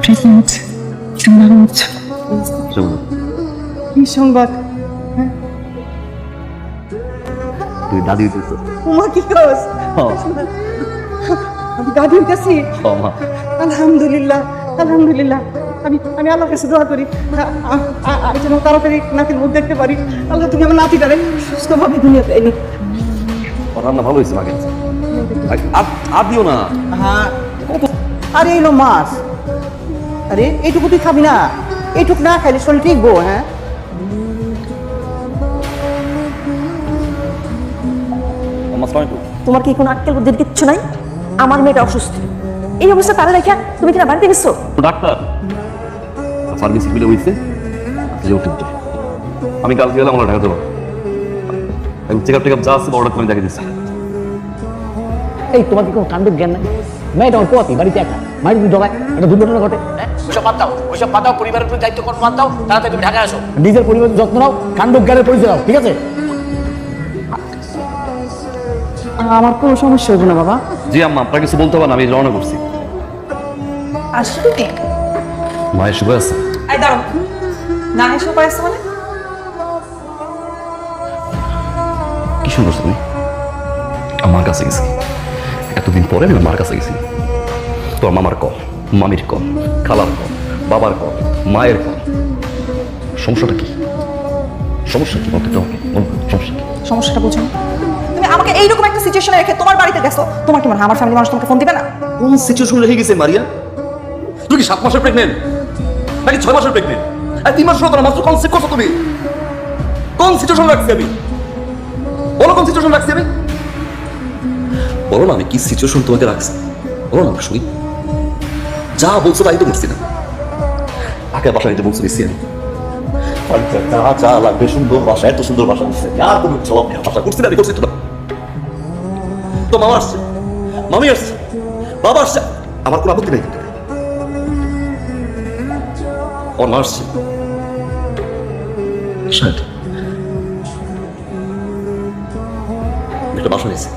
Present সংবাদ কি সংবাদ? তুই দাদি হইতেছ। উমা কি করস? আমি দাদি হইতেছি। আলহামদুলিল্লাহ আলহামদুলিল্লাহ। আমি আমি আল্লাহর কাছে দোয়া করি আমি যেন তাড়াতাড়ি নাতির মুখ দেখতে পারি। আল্লাহ তুমি আমার নাতিটারে সুস্থভাবে দুনিয়াতে এনে। রান্না ভালো হয়েছে মাকে। আর দিও না। হ্যাঁ আরে এলো মাছ। আরে এইটুকু তুই খাবি না? এইটুকু না খাইলে শরীর ঠিকবো? হ্যাঁ তোমার কি কোনো আক্কেল বুদ্ধির কিচ্ছু নাই? আমার মেয়েটা অসুস্থ, এই অবস্থা তারা রেখা তুমি কিনা বাড়িতে গেছো? ডাক্তার ফার্মেসি খুলে হয়েছে, আমি কালকে গেলাম আমরা ঢাকা দেবো। চেক আপ টেক আপ যা আছে অর্ডার করে দেখে দিচ্ছি। এই তোমার কি কোনো কাণ্ড জ্ঞান নাই? মেয়েটা অল্প আতি বাড়িতে একা, মায়ের যদি ডরায় একটা দুর্ঘটনা ঘটে। ওইসব বাদ দাও, পরিবারের প্রতি দায়িত্ব বাদ দাও, তাড়াতাড়ি তুমি ঢাকায় আসো, নিজের পরিবারের যত্ন নাও, কাণ্ড জ্ঞানের পরিচয় দাও, ঠিক আছে? আমার কোনো সমস্যা হবে না বাবা। জি আম্মা, আপনার কিছু বলতে হবে না, আমি রওনা করছি। আসছো তুমি? মায়ের সুখে আছে? এই দাঁড়াও, না এসে পারছো মানে? কি শুনছো তুমি? আমার কাছে গেছি, এতদিন পরে আমি আমার কাছে গেছি। তোর মামার কল, মামির কল, খালার কল, বাবার কল, মায়ের কল। সমস্যাটা কি? সমস্যা কি বলতে হবে? সমস্যা কি? সমস্যাটা বুঝো। তুমি আমাকে এইরকম একটা সিচুয়েশনে রেখে তোমার বাড়িতে গেছো, তোমার কি মনে হয় আমার ফ্যামিলি মানুষ তোমাকে ফোন দিবে না? কোন সিচুয়েশন রেখে গেছে মারিয়া? তুই কি 7 মাসের প্রেগনেন্ট নাকি 6 মাসের প্রেগনেন্ট? আর 3 মাস হলো না, মাত্র কনসেপ্ট করছো তুমি। কোন সিচুয়েশন রাখছি আমি? বলো কোন সিচুয়েশন রাখছি আমি? বলো না আমি কি সিচুয়েশন তোমাকে রাখছি? বলো না শুনি। যা বলছো তাই তো করছি না। আগে বাসা নিতে বলছো দিচ্ছি আমি। যা যা লাগবে, সুন্দর বাসা, এত সুন্দর বাসা দিচ্ছে, আর কোনো জবাব নেই। বাসা করছি না, আমি করছি তো না। তো মামা আসছে, মামি আসছে, বাবা আসছে, আমার কোনো আপত্তি নেই কিন্তু। ওর মা আসছে, একটা বাসা নিয়েছে,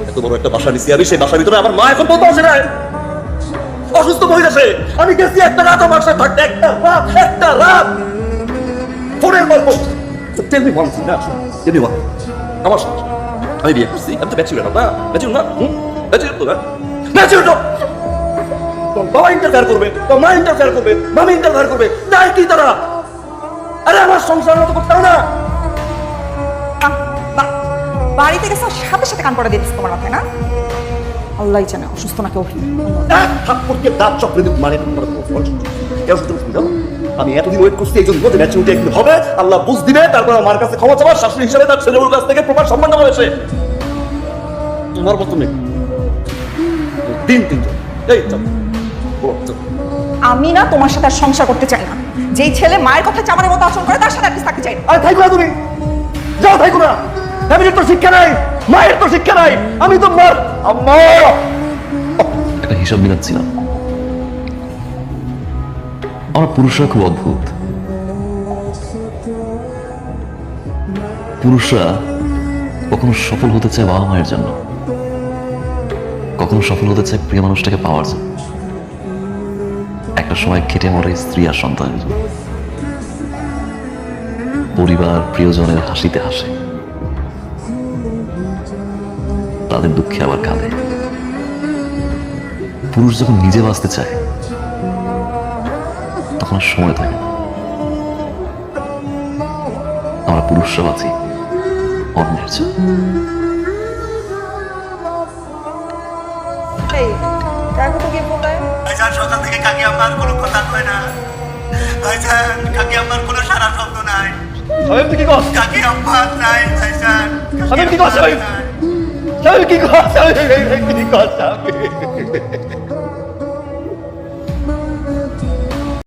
এত বড় একটা বাসা নিয়েছি আমি। সেই বাসার ভিতরে আমার মা এখন বলতে আসে না, অসুস্থ মহিলা সে। আমি গেছি একটা রাত আমার সাথে থাকতে, একটা রাত ফোনের গল্প। টেল মি ওয়ান থিং না, টেল মি ওয়ান। আমার সাথে আমি বিয়ে করছি, আমি তো ব্যাচেলর না, ব্যাচেলর না, ব্যাচেলর তো না, ব্যাচেলর তো। তোর বাবা ইন্টারফেয়ার করবে, তোর মা ইন্টারফেয়ার করবে, মামি ইন্টারফেয়ার করবে, তাই কি তারা? আরে আমার সংসার মতো করতে হবে না। বাড়িতে গেছো সাথে সাথে কান পড়া দিয়ে দিচ্ছে তোমার মাথায়, না? আল্লাহ জানে অসুস্থ নাকি অভিনয়। ঠাকুরকে দাঁত চক্রে মানে আমি এতদিন ওয়েট করছি এই জন্য যে ম্যাচুরিটি একদিন হবে, আল্লাহ বুঝ দিবে, তারপর আমার কাছে ক্ষমা চাওয়ার শাশুড়ি হিসেবে তার ছেলের কাছ থেকে প্রপার সম্মান নেওয়া হয়েছে। তোমার মতো নেই দিন তিনজন। এই আমি না তোমার সাথে আর সংসার করতে চাই না। যেই ছেলে মায়ের কথা চামারের মতো আচরণ করে তার সাথে আর থাকতে চাই না। আরে থাইকো না তুমি, যাও থাইকো না। ফ্যামিলির তো শিক্ষা নাই, মায়ের তো শিক্ষা নাই, আমি তো মার আম্মা। একটা হিসাব মিলাচ্ছিলাম, আমরা পুরুষরা খুব অদ্ভুত। পুরুষরা কখনো সফল হতে চায় বাবা মায়ের জন্য, কখনো সফল হতে চায় প্রিয় মানুষটাকে পাওয়ার জন্য, একটা সময় খেটে মরে স্ত্রী আর সন্তানের জন্য। পরিবার প্রিয়জনের হাসিতে হাসে, তাদের দুঃখে আবার কাঁদে। পুরুষ যখন নিজে বাঁচতে চায় তখন আর সময় থাকে না। আমরা পুরুষরা বাঁচি অন্যের জন্য। ভাইজান সকাল থেকে কাকি আম্মার কোনো কথা কয় না। ভাইজান কাকি আম্মার কোনো সারা শব্দ নাই। তুই কি কর? কাকি আম্মার নাই ভাইজান। কি কর? কি কর?